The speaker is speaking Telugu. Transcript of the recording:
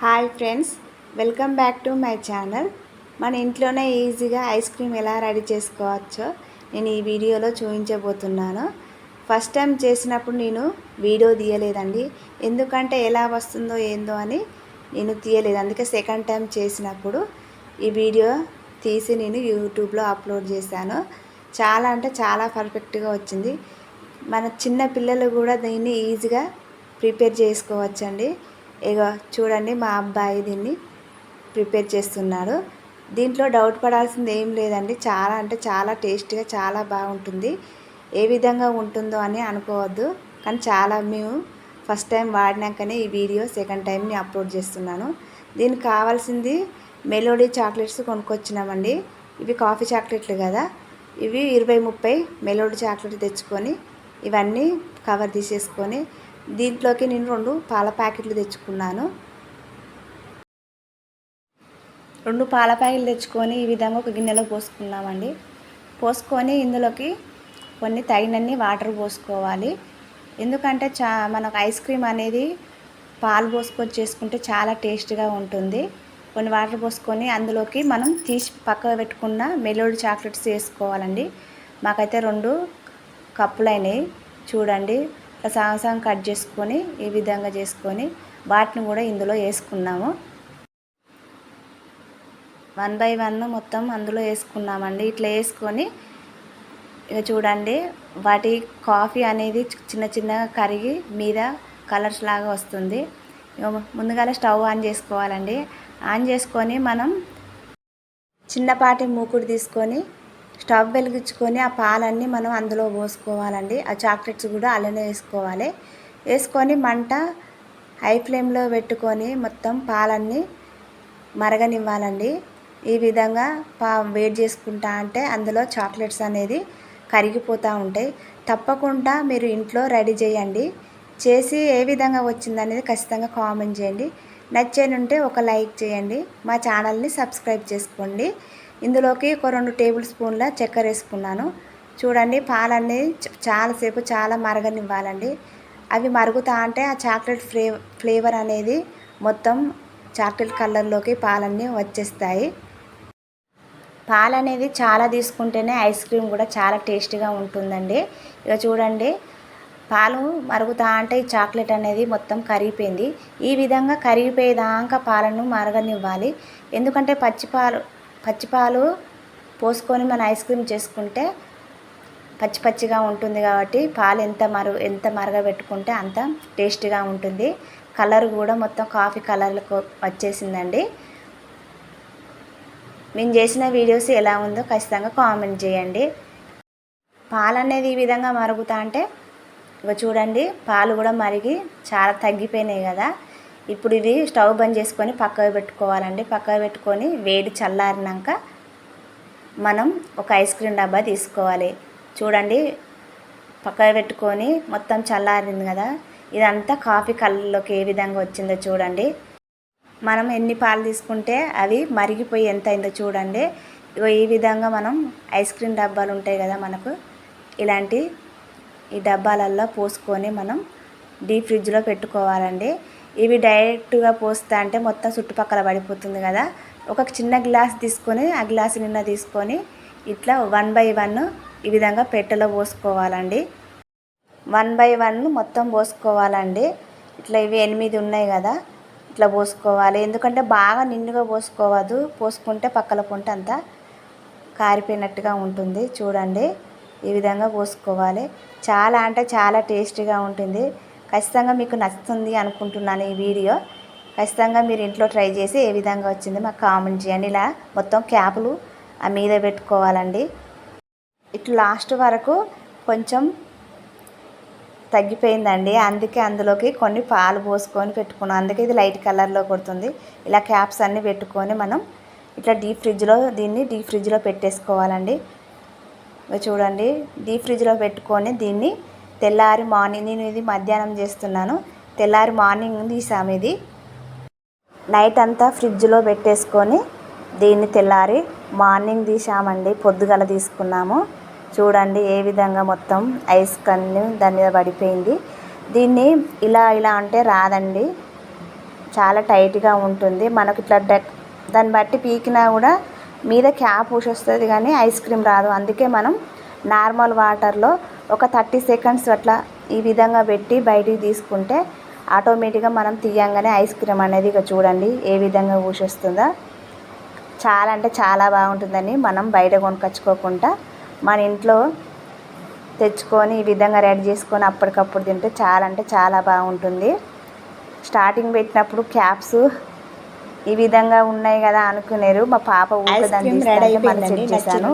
Hi friends, welcome back to my channel. మన ఇంట్లోనే ఈజీగా ఐస్ క్రీమ్ ఎలా రెడీ చేసుకోవచ్చో నేను ఈ వీడియోలో చూపించబోతున్నాను. ఫస్ట్ టైం చేసినప్పుడు నేను వీడియో తీయలేదండి, ఎందుకంటే ఎలా వస్తుందో ఏందో అని నేను తీయలేదు. అందుకే సెకండ్ టైం చేసినప్పుడు ఈ వీడియో తీసి నేను యూట్యూబ్లో అప్లోడ్ చేశాను. చాలా అంటే చాలా పర్ఫెక్ట్గా వచ్చింది. మన చిన్న పిల్లలు కూడా దీన్ని ఈజీగా ప్రిపేర్ చేసుకోవచ్చండి. ఇగో చూడండి, మా అబ్బాయి దీన్ని ప్రిపేర్ చేస్తున్నాడు. దీంట్లో డౌట్ పడాల్సింది ఏం లేదండి, చాలా అంటే చాలా టేస్టీగా చాలా బాగుంటుంది. ఏ విధంగా ఉంటుందో అని అనుకోవద్దు, కానీ చాలా మేము ఫస్ట్ టైం వాడినాకనే ఈ వీడియో సెకండ్ టైంని అప్లోడ్ చేస్తున్నాను. దీనికి కావాల్సింది మెలోడీ చాక్లెట్స్ కొనుక్కొచ్చినామండి. ఇవి కాఫీ చాక్లెట్లు కదా, ఇవి 20-30 మెలోడీ చాక్లెట్ తెచ్చుకొని ఇవన్నీ కవర్ తీసేసుకొని దీంట్లోకి నేను 2 పాల ప్యాకెట్లు తెచ్చుకున్నాను. 2 పాల ప్యాకెట్లు తెచ్చుకొని ఈ విధంగా ఒక గిన్నెలో పోసుకున్నామండి. పోసుకొని ఇందులోకి కొన్ని తగినన్ని వాటర్ పోసుకోవాలి. ఎందుకంటే మనకు ఐస్ క్రీమ్ అనేది పాలు పోసుకొని చేసుకుంటే చాలా టేస్ట్గా ఉంటుంది. కొన్ని వాటర్ పోసుకొని అందులోకి మనం తీసి పక్కకు పెట్టుకున్న మెలోడీ చాక్లెట్స్ వేసుకోవాలండి. మాకైతే 2 కప్పులైనవి. చూడండి, సగం కట్ చేసుకొని ఈ విధంగా చేసుకొని వాటిని కూడా ఇందులో వేసుకున్నాము. 1 బై 1 మొత్తం అందులో వేసుకున్నామండి. ఇట్లా వేసుకొని ఇక చూడండి, వాటి కాఫీ అనేది చిన్న చిన్నగా కరిగి మీద కలర్స్ లాగా వస్తుంది. ముందుగా స్టవ్ ఆన్ చేసుకోవాలండి. ఆన్ చేసుకొని మనం చిన్నపాటి మూకుడు తీసుకొని స్టవ్ వెలిగించుకొని ఆ పాలన్నీ మనం అందులో పోసుకోవాలండి. ఆ చాక్లెట్స్ కూడా అలానే వేసుకోవాలి. వేసుకొని మంట హై ఫ్లేమ్లో పెట్టుకొని మొత్తం పాలన్నీ మరగనివ్వాలండి. ఈ విధంగా వేడి చేసుకుంటా అంటే అందులో చాక్లెట్స్ అనేది కరిగిపోతూ ఉంటాయి. తప్పకుండా మీరు ఇంట్లో రెడీ చేయండి. చేసి ఏ విధంగా వచ్చిందనేది ఖచ్చితంగా కామెంట్ చేయండి. నచ్చేనుంటే ఒక లైక్ చేయండి. మా ఛానల్ని సబ్స్క్రైబ్ చేసుకోండి. ఇందులోకి ఒక 2 టేబుల్ స్పూన్ల చక్కెర వేసుకున్నాను. చూడండి, పాలన్నీ చాలాసేపు చాలా మరగనివ్వాలండి. అవి మరుగుతా అంటే ఆ చాక్లెట్ ఫ్లేవర్ అనేది మొత్తం చాక్లెట్ కలర్లోకి పాలన్నీ వచ్చేస్తాయి. పాలు అనేది చాలా తీసుకుంటేనే ఐస్ క్రీమ్ కూడా చాలా టేస్టీగా ఉంటుందండి. ఇక చూడండి, పాలు మరుగుతా అంటే ఈ చాక్లెట్ అనేది మొత్తం కరిగిపోయింది. ఈ విధంగా కరిగిపోయేదాకా పాలను మరగనివ్వాలి. ఎందుకంటే పచ్చిపాలు పోసుకొని మన ఐస్ క్రీమ్ చేసుకుంటే పచ్చిగా ఉంటుంది కాబట్టి పాలు ఎంత మరగబెట్టుకుంటే అంత టేస్టీగా ఉంటుంది. కలర్ కూడా మొత్తం కాఫీ కలర్లకు వచ్చేసిందండి. మేము చేసిన వీడియోస్ ఎలా ఉందో ఖచ్చితంగా కామెంట్ చేయండి. పాలు అనేది ఈ విధంగా మరుగుతా అంటే ఇక చూడండి, పాలు కూడా మరిగి చాలా తగ్గిపోయినాయి కదా. ఇప్పుడు ఇది స్టవ్ బంద్ చేసుకొని పక్కకు పెట్టుకోవాలండి. పక్కకు పెట్టుకొని వేడి చల్లారినాక మనం ఒక ఐస్ క్రీమ్ డబ్బా తీసుకోవాలి. చూడండి, పక్కకు పెట్టుకొని మొత్తం చల్లారింది కదా. ఇదంతా కాఫీ కలర్లోకి ఏ విధంగా వచ్చిందో చూడండి. మనం ఎన్ని పాలు తీసుకుంటే అవి మరిగిపోయి ఎంత అయిందో చూడండి. ఈ విధంగా మనం ఐస్ క్రీమ్ డబ్బాలు ఉంటాయి కదా మనకు, ఇలాంటి ఈ డబ్బాలల్లో పోసుకొని మనం డీప్ ఫ్రిడ్జ్లో పెట్టుకోవాలండి. ఇవి డైరెక్ట్గా పోస్తా అంటే మొత్తం చుట్టుపక్కల పడిపోతుంది కదా. ఒక చిన్న గ్లాస్ తీసుకొని ఆ గ్లాస్ నిన్న తీసుకొని ఇట్లా 1 బై 1 ఈ విధంగా పెట్టెలో పోసుకోవాలండి. 1 బై 1 మొత్తం పోసుకోవాలండి. ఇట్లా ఇవి 8 ఉన్నాయి కదా, ఇట్లా పోసుకోవాలి. ఎందుకంటే బాగా నిండుగా పోసుకోవద్దు, పోసుకుంటే పక్కల పొంట అంతా కారిపోయినట్టుగా ఉంటుంది. చూడండి, ఈ విధంగా పోసుకోవాలి. చాలా అంటే చాలా టేస్టీగా ఉంటుంది. ఖచ్చితంగా మీకు నచ్చుతుంది అనుకుంటున్నాను ఈ వీడియో. ఖచ్చితంగా మీరు ఇంట్లో ట్రై చేసి ఏ విధంగా వచ్చిందో మాకు కామెంట్ చేయండి. ఇలా మొత్తం క్యాపులు ఆ మీద పెట్టుకోవాలండి. ఇట్లా లాస్ట్ వరకు కొంచెం తగ్గిపోయిందండి, అందుకే అందులోకి కొన్ని పాలు పోసుకొని పెట్టుకున్నాం. అందుకే ఇది లైట్ కలర్లో కొడుతుంది. ఇలా క్యాప్స్ అన్నీ పెట్టుకొని మనం ఇట్లా డీప్ ఫ్రిడ్జ్లో పెట్టేసుకోవాలండి. చూడండి, డీప్ ఫ్రిడ్జ్లో పెట్టుకొని దీన్ని తెల్లారి మార్నింగ్, నేను ఇది మధ్యాహ్నం చేస్తున్నాను, తెల్లారి మార్నింగ్ తీసాము. ఇది నైట్ అంతా ఫ్రిడ్జ్లో పెట్టేసుకొని దీన్ని తెల్లారి మార్నింగ్ తీసామండి. పొద్దుగల తీసుకున్నాము. చూడండి ఏ విధంగా మొత్తం ఐస్ కన్ను దాని మీద పడిపోయింది. దీన్ని ఇలా అంటే రాదండి. చాలా టైట్గా ఉంటుంది. మనకు ఇట్లా దాన్ని బట్టి పీకినా కూడా మీద క్యాప్ ఊసొస్తుంది కానీ ఐస్ క్రీమ్ రాదు. అందుకే మనం నార్మల్ వాటర్లో ఒక 30 సెకండ్స్ అట్లా ఈ విధంగా పెట్టి బయటికి తీసుకుంటే ఆటోమేటిక్గా మనం తీయంగానే ఐస్ క్రీమ్ అనేది ఇక చూడండి ఏ విధంగా ఊసొస్తుందో. చాలా అంటే చాలా బాగుంటుందని మనం బయట కొనుక్కొచ్చుకోకుండా మన ఇంట్లో తెచ్చుకొని ఈ విధంగా రెడీ చేసుకొని అప్పటికప్పుడు తింటే చాలా అంటే చాలా బాగుంటుంది. స్టార్టింగ్ పెట్టినప్పుడు క్యాప్స్ ఈ విధంగా ఉన్నాయి కదా అనుకునేరు. మా పాప ఊరికే దాన్ని తీస్తే మళ్ళీ చెక్ చేశాను.